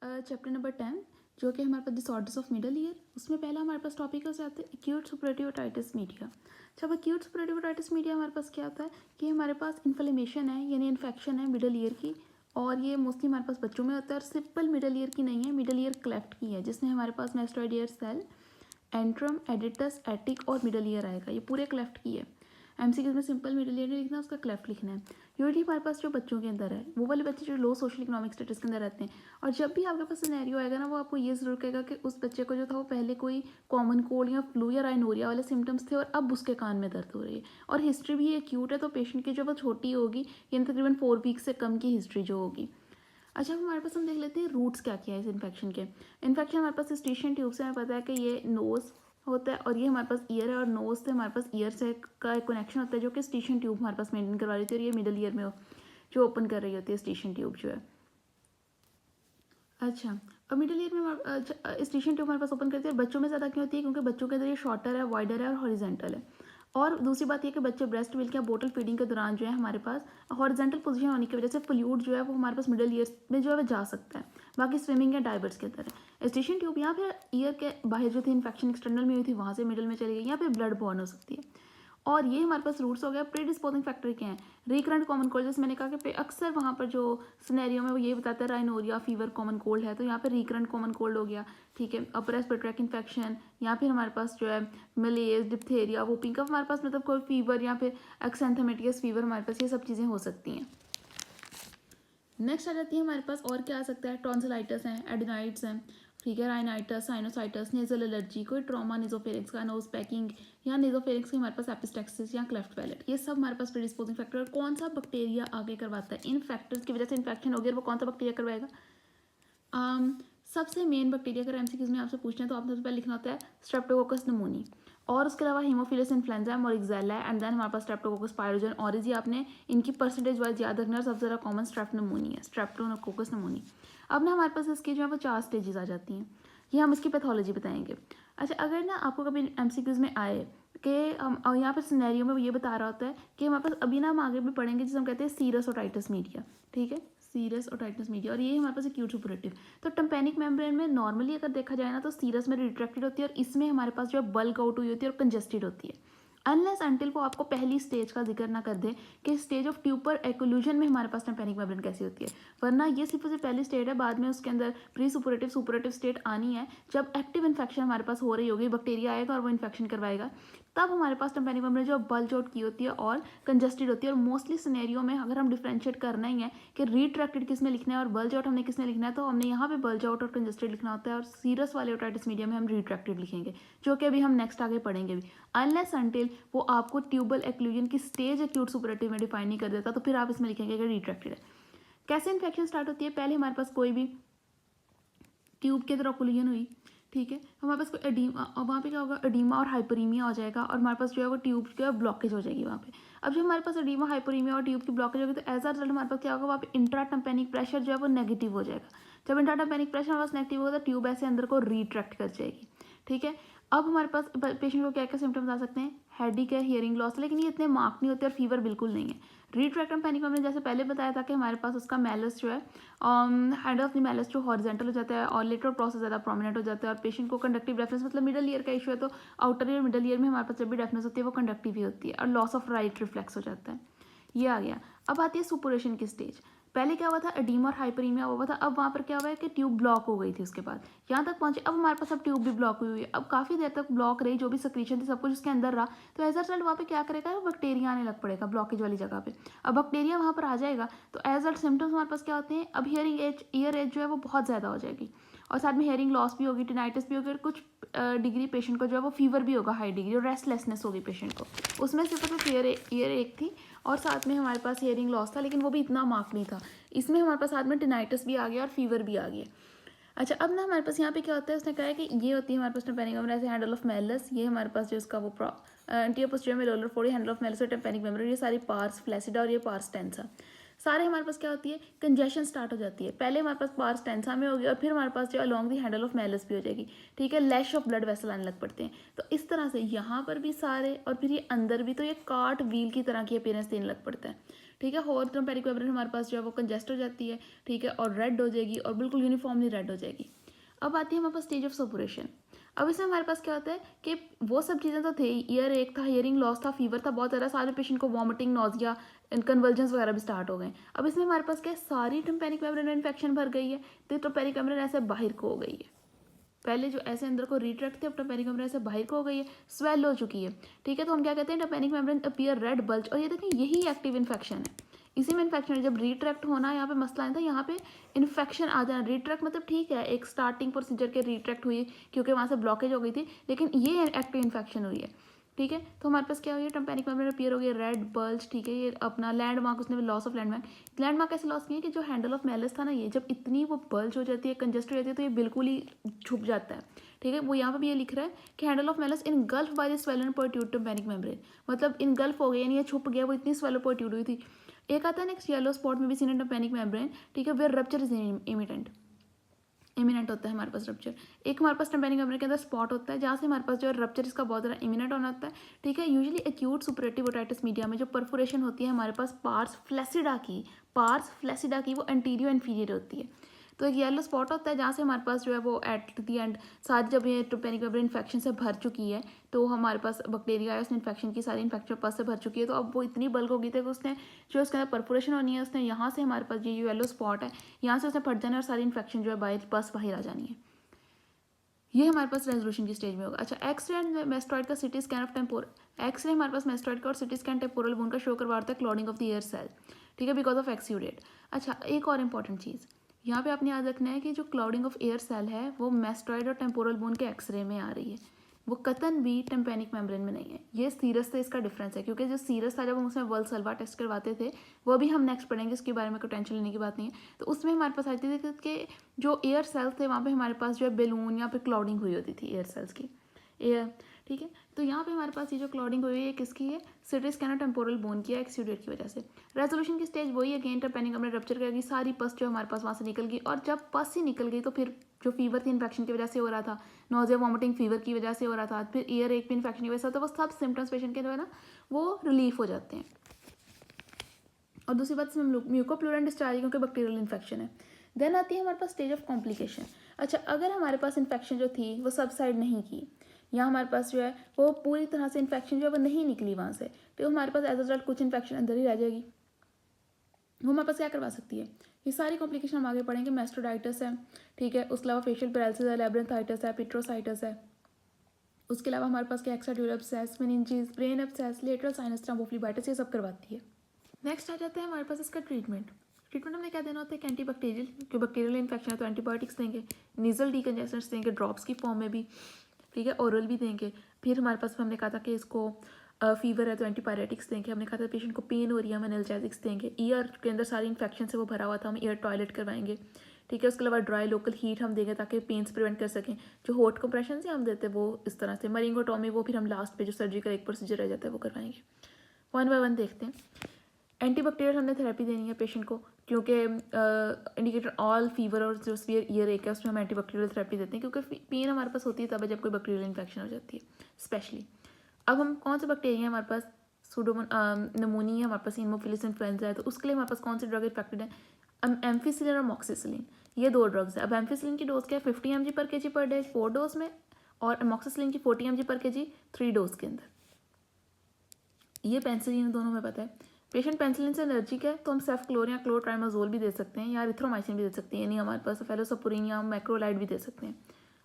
Chapter number 10 जो कि हमारे पास डिसऑर्डर्स ऑफ मिडल ईयर, उसमें पहला हमारे पास टॉपिक हो जाता है एक्यूट सुपरेटिव ओटाइटिस मीडिया। जब एक्यूट सुपरेटिव ओटाइटिस मीडिया हमारे पास क्या होता है कि हमारे पास इन्फ्लेमेशन है यानी इन्फेक्शन है मिडल ईयर की, और ये मोस्टली हमारे पास बच्चों में होता है और सिंपल मिडल ईयर की नहीं है, मिडल ईयर क्लेफ्ट की है, जिसमें हमारे पास mastoid air cell, antrum, aditus, attic और मिडल ईयर आएगा। ये पूरे क्लेफ्ट की है। एमसीक्यूज में सिंपल मिडल ईयर नहीं लिखना, उसका क्लेफ्ट लिखना है। यूनिटी हमारे पास जो बच्चों के अंदर है वो वाले बच्चे जो लो सोशल इकोनॉमिक स्टेटस के अंदर रहते हैं, और जब भी आपके पास सिनेरियो आएगा ना, वो आपको ये जरूर कहेगा कि उस बच्चे को जो था वो पहले कोई कॉमन कोल्ड या फ्लू या राइनोरिया वाले सिम्टम्स थे और अब उसके कान में दर्द हो रही है, और हिस्ट्री भी एक्यूट है, तो पेशेंट की जो वो छोटी होगी, यानी तकरीबन 4 वीक से कम की हिस्ट्री जो होगी। अच्छा, अब हमारे पास हम देख लेते हैं रूट्स क्या क्या है इस इन्फेक्शन के। इन्फेक्शन हमारे पास स्टेशन ट्यूब से हमें पता है कि ये नोज़ होता है, और ये हमारे पास ईयर है, और नोज़ से हमारे पास ईयर से का एक कनेक्शन होता है जो कि स्टेशन ट्यूब हमारे पास मेंटेन करवा रही थी, और ये मिडल ईयर में जो ओपन कर रही होती है स्टेशन ट्यूब जो है। अच्छा, और मिडल ईयर में स्टेशन ट्यूब हमारे पास ओपन करती है। बच्चों में ज़्यादा क्यों होती है? क्योंकि बच्चों के अंदर ये शॉर्टर है, वाइडर है और हॉरिजेंटल है। और दूसरी बात ये कि बच्चे ब्रेस्ट मिल्क या बोटल फीडिंग के दौरान जो है हमारे पास हॉरिजेंटल पोजीशन होने की वजह से फ्लूइड जो है वो हमारे पास मिडल ईयर में जो है वो जा सकता है, बाकी स्विमिंग या डाइवर्स के अंदर है। स्टेशन ट्यूब या फिर ईयर के बाहर जो थी इन्फेक्शन एक्सटर्नल में हुई थी वहाँ से मिडल में चली गई, या फिर ब्लड बॉर्न हो सकती है। और ये हमारे पास रूट्स हो गया। प्रीडिस्पोजिंग फैक्टर क्या है? रिकरेंट कॉमन कोल्ड, जैसे मैंने कहा कि अक्सर वहाँ पर जो सिनेरियो में वो ये बताता है राइनोरिया फीवर कॉमन कोल्ड है, तो यहाँ पे रिकरेंट कॉमन कोल्ड हो गया। ठीक है, अपर रेस्पिरेटरी ट्रैक्ट इन्फेक्शन, या फिर हमारे पास जो है मलेज, डिप्थेरिया, वोपिंग कफ, हमारे पास मतलब कोई फीवर या फिर एक्सेंथमेटियस फीवर, हमारे पास ये सब चीज़ें हो सकती हैं। नेक्स्ट आ जाती है हमारे पास और क्या आ सकता है? टॉन्सिलाइटिस हैं, एडिनाइड्स हैं, ठीक है, राइनाइटिस, साइनोसाइटिस, नेजल एलर्जी, कोई ट्रॉमा नेजोफेरिंक्स का, नोज पैकिंग या नेजोफेरिंक्स की हमारे पास एपिस्टेक्सिस या क्लेफ्ट पैलेट, ये सब हमारे पास प्रीडिस्पोजिंग फैक्टर। कौन सा बैक्टीरिया आगे करवाता है? इन फैक्टर्स की वजह से इन्फेक्शन हो गया, वो कौन सा बैक्टीरिया करवाएगा? सबसे मेन बैक्टीरिया अगर एमसीक्यूज में आपसे पूछना है तो आपने सबसे पहले लिखना होता है स्ट्रेप्टोकोकस नमोनी, और उसके अलावा हीमोफिलस इन्फ्लुएंजा, मोरिक्सेला, एंड देन हमारे पास स्ट्रेप्टोकोकस पायरोजन ऑरिज। ये आपने इनकी परसेंटेज वाइज याद रखना है, और सबसे ज़्यादा कॉमन स्ट्रेप्ट नमोनी है, स्ट्रेप्टोकोकस नमोनी। अब ना हमारे पास इसकी जो है वो 4 स्टेजेस आ जाती हैं, ये हम इसकी पैथोलॉजी बताएंगे। अच्छा, अगर ना आपको कभी एमसीक्यूज में आए कि हम यहाँ पर सिनेरियो में वो ये बता रहा होता है कि हमारे पास अभी ना हम आगे भी पढ़ेंगे जिसे हम कहते हैं सीरस ओटाइटिस मीडिया, ठीक है, सीरस ओटाइटिस मीडिया, और ये हमारे पास एक्यूट सुपरेटिव। तो टेम्पेनिक मेम्ब्रेन में नॉर्मली अगर देखा जाए ना तो सीरस में रिट्रैक्टेड होती है, और इसमें हमारे पास जो है बल्क आउट हुई होती है और कंजेस्टेड होती है, अनलेस अंटिल वो आपको पहली स्टेज का जिक्र ना कर दे कि स्टेज ऑफ ट्यूपर एक्लूजन में हमारे पास टेम्पेनिक मेम्ब्रेन कैसी होती है, वरना ये सिर्फ पहली स्टेज है, बाद में उसके अंदर प्री सुपरेटिव सुपरेटिव स्टेट आनी है, जब एक्टिव इन्फेक्शन हमारे पास हो रही होगी, बैक्टीरिया आएगा और वो इन्फेक्शन करवाएगा, तब हमारे पास टेम्पेनिक मेम्ब्रेन जो बल्ज आउट की होती है और कंजेस्टेड होती है। और मोस्टली सिनेरियो में अगर हम डिफ्रेंशिएट करना ही है कि रिट्रैक्टेड किस में लिखना है और बल्ज आउट हमने किस में लिखना है, तो हमने यहाँ पे बल्ज आउट और कंजेस्टेड लिखना होता है, और सीरस वाले ओटाइटिस मीडिया में हम रिट्रैक्टेड लिखेंगे, जो कि अभी हम नेक्स्ट आगे पढ़ेंगे भी। अनलेस अंटिल वो आपको ट्यूबल एक्लूजन की स्टेज एक्यूट सुपरेटिव में डिफाइन नहीं कर देता, तो फिर आप इसमें लिखेंगे कि रिट्रैक्टेड है। कैसे इन्फेक्शन स्टार्ट होती है? पहले हमारे पास कोई भी ट्यूब के तरह ओक्लूजन हुई, ठीक है, हमारे पास कोई एडीमा, वहाँ पे क्या होगा? एडीमा और हाइपरीमिया हो जाएगा, और हमारे पास जो है वो ट्यूब जो है ब्लॉकेज हो जाएगी वहाँ पे। अब जब हमारे पास एडीमा, हाइपरीमिया और ट्यूब की ब्लॉकेज होगी, तो एज अ रिजल्ट हमारे पास क्या होगा? वहाँ पे इंट्राटेम्पेनिक प्रेशर जो है वो नेगेटिव हो जाएगा। जब इंट्राटेम्पेनिक प्रेशर हमारे पास नेगेटिव होगा तो ट्यूब ऐसे अंदर को रिट्रैक्ट कर जाएगी, ठीक है। अब हमारे पास पेशेंट को क्या क्या सिम्टम्स आ सकते हैं? हेडेक है, हियरिंग लॉस, लेकिन ये इतने मार्क नहीं होते, और फीवर बिल्कुल नहीं है। रिट्रैक्टम पैनिक हमने जैसे पहले बताया था कि हमारे पास उसका मैलस जो है हेड ऑफ द मैलस जो हॉरिजेंटल हो जाता है, और लेटरल प्रोसेस ज़्यादा प्रोमिनेंट हो जाता है, और पेशेंट को कंडक्टिव डेफनेस, मतलब मिडल ईयर का इशू है तो आउटर ईयर मिडल ईयर में हमारे पास जब भी डेफनेस होती है वो कंडक्टिव ही होती है, और लॉस ऑफ राइट रिफ्लेक्स हो जाता है। ये आ गया। अब आती है सुपुरेशन की स्टेज। पहले क्या हुआ था? एडीमा और हाइपरीमिया हुआ था। अब वहाँ पर क्या हुआ है कि ट्यूब ब्लॉक हो गई थी, उसके बाद यहाँ तक पहुंचे। अब हमारे पास अब ट्यूब भी ब्लॉक हुई है, अब काफ़ी देर तक ब्लॉक रही, जो भी सक्रीशन थी सब कुछ उसके अंदर रहा, तो एज अ रिजल्ट वहाँ पे क्या करेगा? बैक्टीरिया आने लग पड़ेगा ब्लॉकेज वाली जगह पे। अब बैक्टीरिया वहाँ पर आ जाएगा तो एज अ सिम्टम्स हमारे पास क्या होते हैं? अब हियरिंग एज, ईयर एज जो है वो बहुत ज़्यादा हो जाएगी, और साथ में हियरिंग लॉस भी होगी, टिनाइटिस भी होगी, और कुछ डिग्री पेशेंट को जो है वो फीवर भी होगा हाई डिग्री, और रेस्टलेसनेस होगी पेशेंट को। उसमें सिर्फ ईयर एक थी, और साथ में हमारे पास हियरिंग लॉस था, लेकिन वो भी इतना मार्क नहीं था। इसमें हमारे पास साथ में टिनाइटिस भी आ गया और फीवर भी आ गया। अच्छा, अब ना हमारे पास यहाँ पे क्या होता है? उसने कहा है कि ये होती है हमारे पास टेम्पेनिक मेम्ब्रेन ऐसे हैंडल ऑफ मेलस, ये हमारे पास जो इसका वो anterior posterior malleolar fold, handle of malleus और टेम्पेनिक मेम्ब्रेन, ये सारी पार्स फ्लैसिडा और ये पार्स टेंसा, सारे हमारे पास क्या होती है? कंजेशन स्टार्ट हो जाती है। पहले हमारे पास पार्स टेंसा में होगी, और फिर हमारे पास जो along the handle of Malus भी हो जाएगी, ठीक है, लैश ऑफ ब्लड वेसल आने लग पड़ते हैं। तो इस तरह से यहाँ पर भी सारे, और फिर ये अंदर भी, तो ये कार्ट व्हील की तरह की अपीयरेंस देने लग पड़ता है, ठीक है। और टेम्पेरिक मेम्ब्रेन हमारे पास जो है वो कंजेस्ट हो जाती है, ठीक है, और रेड हो जाएगी और बिल्कुल यूनिफॉर्मली रेड हो जाएगी। अब आती है हमारे पास स्टेज ऑफ सपुरेशन। अब इसमें हमारे पास क्या होता है कि वो सब चीज़ें तो थे, ईयर एक था, हियरिंग लॉस था, फीवर था, बहुत ज़्यादा, सारे पेशेंट को वॉमिटिंग, नोजिया, कन्वर्जेंस वगैरह भी स्टार्ट हो गए। अब इसमें हमारे पास क्या है, सारी टेम्पेरिक मेम्ब्रेन में इन्फेक्शन भर गई है, तो टेम्पेरिक मेम्ब्रेन ऐसे बाहर को हो गई है। पहले जो ऐसे अंदर को रिट्रैक्ट थे, अब टेम्पेरिक मेम्ब्रेन ऐसे बाहर को हो गई है, स्वेल हो चुकी है, ठीक है। तो हम क्या कहते हैं, टेम्पेरिक मेम्ब्रेन अपीयर रेड बल्ज, और ये देखें यही एक्टिव इन्फेक्शन है, इसी में इन्फेक्शन है। जब रिट्रैक्ट होना यहाँ पे मसला है था, यहाँ पे इन्फेक्शन आ जाना। रिट्रैक्ट मतलब ठीक है, एक स्टार्टिंग प्रोसीजर के रिट्रैक्ट हुई क्योंकि वहाँ से ब्लॉकेज हो गई थी, लेकिन ये एक्टिव इन्फेक्शन हुई है, ठीक है। तो हमारे पास क्या हुई है, टेम्पेरिक मेम्ब्रेन अपीयर हो गई रेड बल्ज, ठीक है। ये अपना लैंडमार्क, उसने लॉस ऑफ लैंडमार्क कैसे लॉस किया कि जो हैंडल ऑफ मेलिस था ना, ये जब इतनी वो बल्ज हो जाती है, कंजेस्ट हो जाती है, तो ये बिल्कुल ही छुप जाता है, ठीक है। वो यहाँ पे भी ये लिख रहा है कि handle of malleus engulfed by the swollen protruding tympanic membrane, मतलब इनगल्फ हो गया, यानी ये छुप गया, वो इतनी स्वेलो प्रोट्रूड हुई थी। एक आता है नेक्स्ट येलो स्पॉट में भी सीन टेम्पेरिक मेम्ब्रेन, ठीक है, वेयर रप्चर इज इमिनेंट होता है हमारे पास रप्चर। एक हमारे पास टेम्पेरिक मेम्ब्रेन के अंदर स्पॉट होता है जहाँ से हमारे पास जो है रप्चर इसका बहुत ज़्यादा इमिनेंट होना होता है, ठीक है। Usually acute superlative otitis media में जो परफोरेशन होती है हमारे पास पार्स फ्लैसिडा की वो एंटीरियर इन्फीरियर होती है। तो एक येलो स्पॉट होता है जहाँ से हमारे पास जो है वो एट दी एंड सारी, जब ये टेम्पेरिक मेम्ब्रेन इन्फेक्शन से भर चुकी है, तो हमारे पास बैक्टीरिया है, उसने इन्फेक्शन की सारी इन्फेक्शन पास से भर चुकी है, तो अब वो इतनी बल्क हो गई थी कि उसने जो उसके अंदर परफोरेशन होनी है, उसने यहाँ से हमारे पास ये येलो स्पॉट है, यहाँ से उसने फट जाना है और सारी इन्फेक्शन जो है बाहर आ जानी है। ये हमारे पास रेजोल्यूशन की स्टेज में होगा। अच्छा, एक्सरे एंड मेस्टॉइड का सिटी स्कैन ऑफ एक्सरे हमारे पास मेस्टॉइड का और सिटी स्कैन टेम्पोरल बोन का शो करवाता है क्लॉडिंग ऑफ द एयर सेल, ठीक है, बिकॉज ऑफ एक्सीडेट। अच्छा, एक और इंपॉर्टेंट चीज़ यहाँ पे आपने याद रखना है कि जो क्लॉडिंग ऑफ एयर सेल है वो मेस्टॉइड और टेम्पोरल बोन के एक्सरे में आ रही है, वो कतन भी टेम्पेरिक मेम्ब्रेन में नहीं है। ये सीरस से इसका डिफरेंस है, क्योंकि जो सीरस था जब हम उसमें वल्सल्वा टेस्ट करवाते थे, वो भी हम नेक्स्ट पढ़ेंगे, उसके बारे में कोई टेंशन लेने की बात नहीं है। तो उसमें हमारे पास आती थी कि जो एयर सेल्स थे वहाँ पे हमारे पास जो है बेलून या फिर क्लाउडिंग हुई होती थी एयर सेल्स की, एयर, ठीक है। तो यहाँ पे हमारे पास ये जो क्लाउडिंग हुई है किसकी है, सिटी स्कैन और टेम्पोरल बोन की, एक्सीडेट की वजह से। रेजोल्यूशन की स्टेज वही है, अगेन टेम्पेरिक मेम्ब्रेन रप्चर करेगी, सारी पस जो हमारे पास वहाँ से निकल गई, और जब पस ही निकल गई तो फिर जो फीवर थी इन्फेक्शन की वजह से हो रहा था, नोजिया वॉमिटिंग फीवर की वजह से हो रहा था, फिर ईयर एक भी इन्फेक्शन की वजह से, तो वो सब सिम्टम्स पेशेंट के जो है ना वो रिलीफ हो जाते हैं। और दूसरी बात इसमें म्यूकोप्लूरल डिस्चार्ज, क्योंकि बैक्टीरियल इन्फेक्शन है। देन आती है हमारे पास स्टेज ऑफ कॉम्प्लिकेशन। अच्छा, अगर हमारे पास इन्फेक्शन जो थी वो सबसाइड नहीं की, या हमारे पास जो है वो पूरी तरह से इन्फेक्शन जो है वो नहीं निकली वहाँ से, तो हमारे पास एज अ रिजल्ट कुछ इन्फेक्शन अंदर ही रह जाएगी, वो हमारे पास क्या करवा सकती है। ये सारी कॉम्प्लिकेशन हम आगे पढ़ेंगे। मेस्टोडाइटिस है, ठीक है, उसके अलावा फेशियल पैरालिसिस है, लैब्रिंथाइटिस है, पिट्रोसाइटिस है, उसके अलावा हमारे पास क्या extradural abscess, meninges, brain abscess, lateral sinus thrombophlebitis, ये सब करवाती है। नेक्स्ट आ जाता है हमारे पास इसका ट्रीटमेंट हमने क्या देना होता है, एंटी बैक्टीरियल, जो बैक्टीरियल इन्फेक्शन है तो एंटीबायोटिक्स देंगे, नीजल डीकंजेस्टेंट्स देंगे ड्रॉप्स की फॉर्म में भी, ठीक है, ओरल भी देंगे। फिर हमारे पास हमने कहा था कि इसको फीवर है तो एंटीपायरेटिक्स देंगे, हमने कहा था पेशेंट को पेन हो रही है हम एनाल्जेसिक्स देंगे, ईयर के अंदर सारी इन्फेक्शन से वो भरा हुआ था, हम ईयर टॉयलेट करवाएंगे, ठीक है। उसके अलावा ड्राई लोकल हीट हम देंगे ताकि पेन्स प्रिवेंट कर सकें। जो हॉट कंप्रेशन से हम देते हैं वो इस तरह से, मरिंगोटॉमी वो फिर हम लास्ट पे जो सर्जरी का एक प्रोसीजर रह जाता है वो करवाएंगे। 1 बाय 1 देखते हैं। एंटीबैक्टीरियल हमने थेरेपी देनी है पेशेंट को, क्योंकि इंडिकेटर ऑल फीवर और जो सीवियर ईयर एक है उसमें हम एंटीबैक्टीरियल थेरेपी देते हैं, क्योंकि पेन हमारे पास होती है तब जब कोई बैक्टीरियल इन्फेक्शन हो जाती है स्पेशली। अब हम कौन से बैक्टीरिया हमारे पास, नमोनिया हमारे पास, हीमोफिलस इन्फ्लुएंजा है, तो उसके लिए हमारे पास कौन सी ड्रग इफेक्टेड है, एम्फिसिलिन और मॉक्सिसिलिन, ये 2 ड्रग्स है। अब एम्फिसिलिन की डोज क्या है, 50 mg पर kg पर डे 4 डोज में, और मॉक्सिसिलिन की 40 mg पर kg 3 डोज के अंदर। ये पेंसिलिन दोनों में पता है। पेशेंट पेंसिलिन से एलर्जिक है तो हम सेफ्क्लोर या क्लोट्राइमाजोल भी दे सकते हैं, या एरिथ्रोमाइसिन भी दे सकते हैं, यानी हमारे पास फेलोसपुरिन या मैक्रोलाइड भी दे सकते हैं।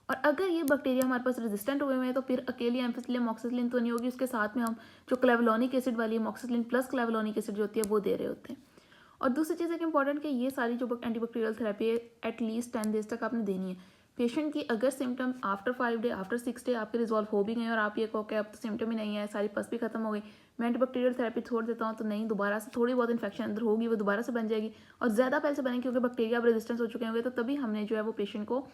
और अगर ये बैक्टीरिया हमारे पास रेजिस्टेंट हुए हुए हैं तो फिर अकेली एम्फिसिलिन मॉक्सिसिलिन तो नहीं होगी, उसके साथ में हम जो क्लेवलॉनिक एसिड वाली मॉक्सिसिलिन प्लस क्लेवलॉनिक एसिड जो होती है वो दे रहे होते हैं। और दूसरी चीज़ एक इंपॉर्टेंट कि ये सारी जो एंटीबैक्टीरियल थेरेपी है एटलीस्ट 10 डेज तक आपने देनी है। पेशेंट की अगर symptom after 5 day after 6 day आपके रिजॉल्व हो भी गए और आप ये कहो कि अब तो सिम्टम ही नहीं है, सारी पस भी खत्म हो गई, मैं एंटीबैक्टीरियल थेरेपी छोड़ देता हूँ, तो नहीं, दोबारा से थोड़ी बहुत इन्फेक्शन अंदर होगी, वो दोबारा से बन जाएगी, और ज़्यादा पहले से बनेगी क्योंकि बैक्टीरिया अब रेजिस्टेंस हो चुके होंगे, तो तभी हमने जो है वो पेशेंट को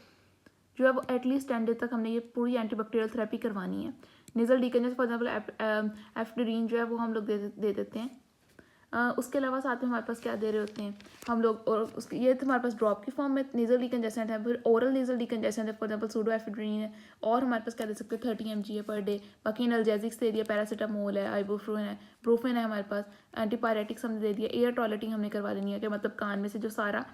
जो है वो एटलीस्ट 10 डे तक हमने ये पूरी एंटीबैक्टीरियल थेरेपी करवानी है। नेजल डीकंजेशन फॉर एग्जाम्पल एफ्टेरिन जो है वो हम लोग दे देते हैं उसके अलावा साथ में हमारे पास क्या दे रहे होते हैं हम लोग, और उसके ये तो हमारे पास ड्रॉप की फॉर्म में नेजल डिकंजेस्टेंट है, फिर ओरल नेजल डिकंजेस्टेंट है, फॉर एग्जांपल सूडोएफेड्रिन है, और हमारे पास क्या दे सकते हैं 30 mg है पर डे। बाकी एनाल्जेसिक्स दे दिया, पैरासीटामोल है, आइबुप्रोफेन है, ब्रोफेन है हमारे पास, एंटीपायरेटिक्स हमने दे दिया, एयर टॉयलेटिंग हमने करवा देनी है कि मतलब कान में से जो सारा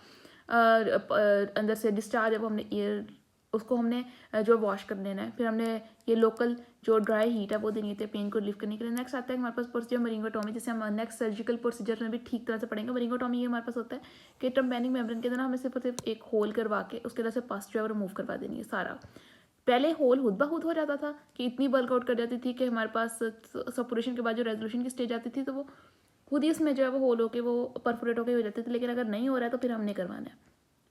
अंदर से डिस्चार्ज है वो हमने एयर उसको हमने जो वॉश कर देना है। फिर हमने ये लोकल जो ड्राई हीट है वो देनी है पेन को रिलीव करने के लिए। नेक्स्ट आता है हमारे पास प्रोसीजर मरिंगोटॉमी, जैसे हम नेक्स्ट सर्जिकल प्रोसीजर में भी ठीक तरह से पढ़ेंगे। मरिंगोटॉमी ये हमारे पास होता है कि टाम्पैनिक मेम्ब्रेन के अंदर हमें सिर्फ एक होल करवा के उसके अंदर से पस जो है रिमूव करवा देनी है सारा। पहले होल खुद ब खुद हो जाता था कि इतनी बल्क आउट कर जाती थी कि हमारे पास सपुरेशन के बाद जो रेजोल्यूशन की स्टेज आती थी तो वो खुद ही इसमें जो है वो होल होके वो परफोरेट होके हो जाते थे। लेकिन अगर नहीं हो रहा है तो फिर हमने करवाना है।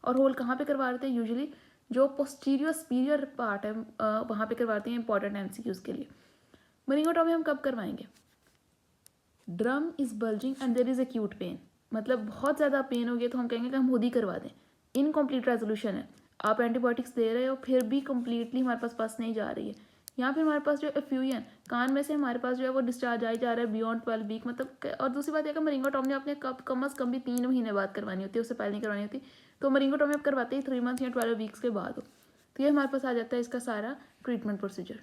और होल कहाँ पे करवा रहे थे? यूजुअली जो पोस्टीरियर स्पीरियर पार्ट है वहाँ पे करवाते हैं इंपॉर्टेंट एमसीक्यूज के लिए। मरिंगोटॉमी हम कब करवाएंगे? Drum is bulging and there is acute pain, मतलब बहुत ज़्यादा पेन हो गया तो हम कहेंगे कि हम खुद ही करवा दें। इनकम्प्लीट रेजोल्यूशन है, आप एंटीबायोटिक्स दे रहे हो फिर भी कम्प्लीटली हमारे पास नहीं जा रही है, या फिर हमारे पास जो एफ्यूजन कान में से हमारे पास जो है वो डिस्चार्ज आई जा रहा है बियॉन्ड 12 वीक, मतलब। और दूसरी बात है कि मरिंगोटॉमी आपने कम अज़ कम भी 3 महीने बाद करवानी होती है, उससे पहले नहीं करवानी होती। तो मरिंगोटॉमी आप करवाते ही 3 मंथ या 12 वीक्स के बाद हो। तो ये हमारे पास आ जाता है इसका सारा ट्रीटमेंट प्रोसीजर।